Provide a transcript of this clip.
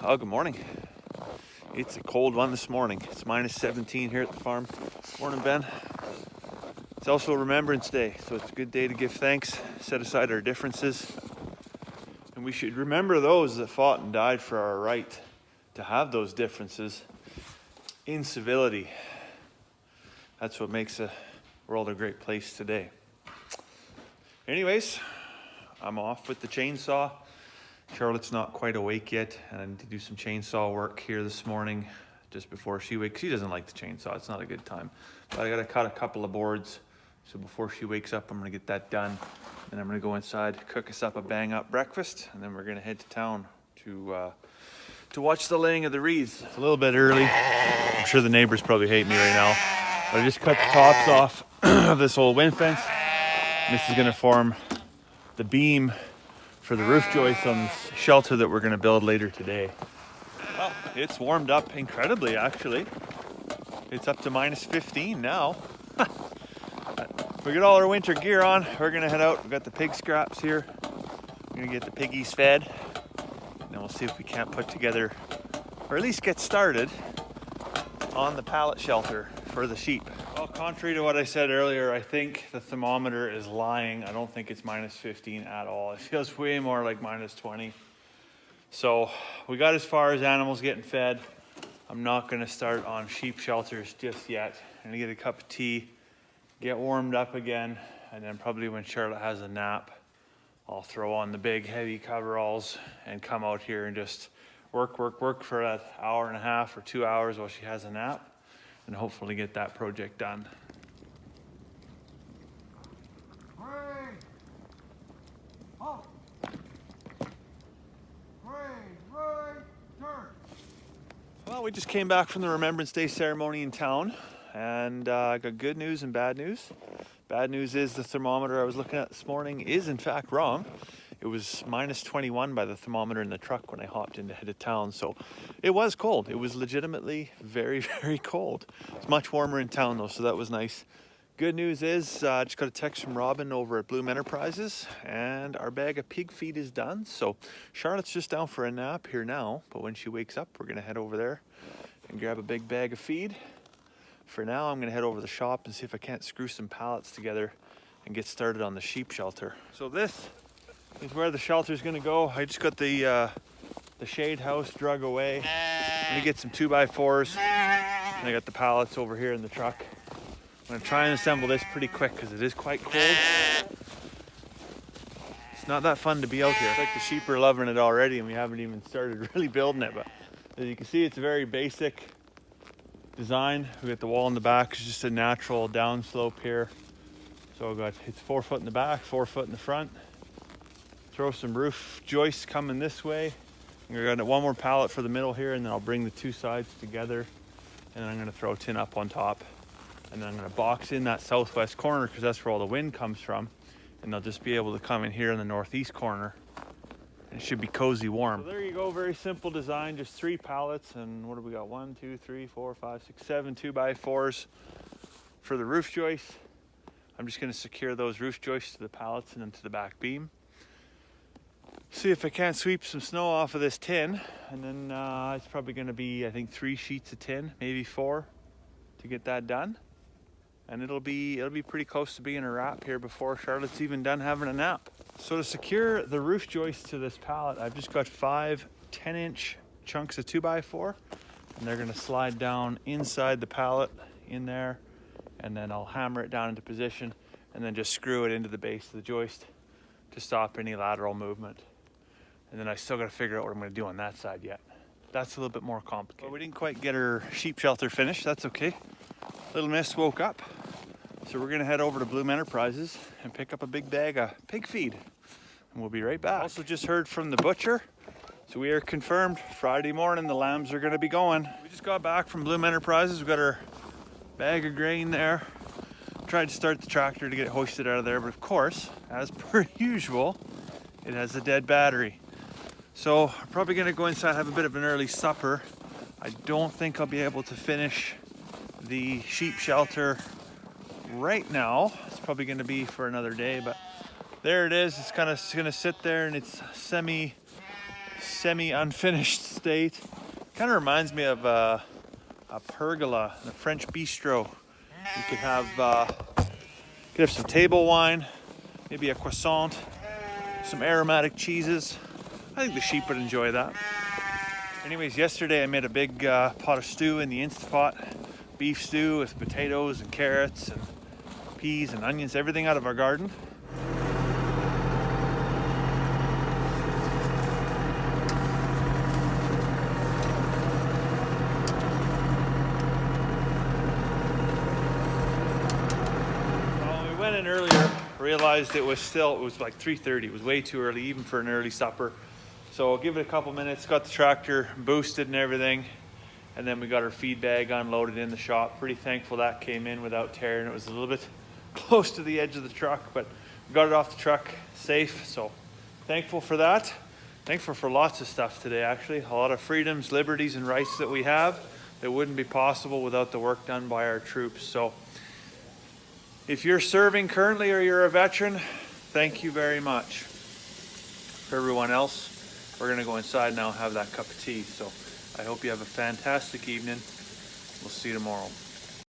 Oh, good morning. It's a cold one this morning. It's minus 17 here at the farm. Morning, Ben. It's also Remembrance Day, so it's a good day to give thanks, set aside our differences, and we should remember those that fought and died for our right to have those differences in civility. That's what makes the world a great place today. Anyways, I'm off with the chainsaw. Charlotte's not quite awake yet, and I need to do some chainsaw work here this morning just before she wakes. She doesn't like the chainsaw, it's not a good time. But I gotta cut a couple of boards, so before she wakes up, I'm gonna get that done. And I'm gonna go inside, cook us up a bang up breakfast, and then we're gonna head to town to watch the laying of the wreaths. It's a little bit early. I'm sure the neighbors probably hate me right now. But I just cut the tops off of this old wind fence. And this is gonna form the beam for the roof joist on this shelter that we're gonna build later today. Well, it's warmed up incredibly, actually. It's up to minus 15 now. We got all our winter gear on. We're gonna head out. We've got the pig scraps here. We're gonna get the piggies fed. And then we'll see if we can't put together, or at least get started, on the pallet shelter for the sheep. Well, contrary to what I said earlier, I think the thermometer is lying. I don't think it's minus 15 at all. It feels way more like minus 20. So we got as far as animals getting fed. I'm not gonna start on sheep shelters just yet. I'm gonna get a cup of tea, get warmed up again, and then probably when Charlotte has a nap, I'll throw on the big heavy coveralls and come out here and just work for that hour and a half or 2 hours while she has a nap, and hopefully get that project done. Well, we just came back from the Remembrance Day ceremony in town, and I got good news and bad news. Bad news is the thermometer I was looking at this morning is in fact wrong. It was minus 21 by the thermometer in the truck when I hopped in to head to town, so it was cold. It was legitimately very, very cold. It's much warmer in town though, so that was nice. Good news is I just got a text from Robin over at Bloom Enterprises, and our bag of pig feed is done. So Charlotte's just down for a nap here now, but when she wakes up, we're gonna head over there and grab a big bag of feed. For now, I'm gonna head over to the shop and see if I can't screw some pallets together and get started on the sheep shelter. So this is where the shelter is gonna go. I just got the shade house drug away. I'm gonna get some 2x4s, and I got the pallets over here in the truck. I'm gonna try and assemble this pretty quick because it is quite cold. It's not that fun to be out here. It's like the sheep are loving it already, and we haven't even started really building it. But as you can see, it's a very basic design. We got the wall in the back. It's just a natural downslope here. So it's 4 foot in the back, 4 foot in the front. Throw some roof joists coming this way. We're gonna one more pallet for the middle here, and then I'll bring the two sides together, and then I'm gonna throw tin up on top, and then I'm gonna box in that southwest corner because that's where all the wind comes from, and they'll just be able to come in here in the northeast corner, and it should be cozy warm. So there you go, very simple design, just 3 pallets, and what do we got? 1, 2, 3, 4, 5, 6, 7 2x4s for the roof joists. I'm just gonna secure those roof joists to the pallets and then to the back beam. See if I can't sweep some snow off of this tin, and then it's probably gonna be, I think, 3 sheets of tin, maybe 4, to get that done. And it'll be pretty close to being a wrap here before Charlotte's even done having a nap. So to secure the roof joist to this pallet, I've just got 5 10-inch chunks of 2x4, and they're gonna slide down inside the pallet in there, and then I'll hammer it down into position and then just screw it into the base of the joist to stop any lateral movement. And then I still gotta figure out what I'm gonna do on that side yet. That's a little bit more complicated. But we didn't quite get her sheep shelter finished, that's okay. Little Miss woke up, so we're gonna head over to Bloom Enterprises and pick up a big bag of pig feed, and we'll be right back. Also just heard from the butcher, so we are confirmed Friday morning the lambs are gonna be going. We just got back from Bloom Enterprises. We got our bag of grain there. Tried to start the tractor to get it hoisted out of there, but of course, as per usual, it has a dead battery. So I'm probably gonna go inside, have a bit of an early supper. I don't think I'll be able to finish the sheep shelter right now. It's probably gonna be for another day, but there it is. It's kind of gonna sit there, and it's semi semi-unfinished state. Kind of reminds me of a pergola, a French bistro. You could have some table wine, maybe a croissant, some aromatic cheeses. I think the sheep would enjoy that. Anyways, yesterday I made a big pot of stew in the Instapot. Beef stew with potatoes and carrots and peas and onions, everything out of our garden. Well, we went in earlier, realized it was like 3:30. It was way too early, even for an early supper. So I'll give it a couple minutes, got the tractor boosted and everything. And then we got our feed bag unloaded in the shop. Pretty thankful that came in without tearing. It was a little bit close to the edge of the truck, but we got it off the truck safe. So thankful for that. Thankful for lots of stuff today, actually. A lot of freedoms, liberties, and rights that we have that wouldn't be possible without the work done by our troops. So if you're serving currently or you're a veteran, thank you very much. For everyone else, we're gonna go inside now and have that cup of tea. So I hope you have a fantastic evening. We'll see you tomorrow.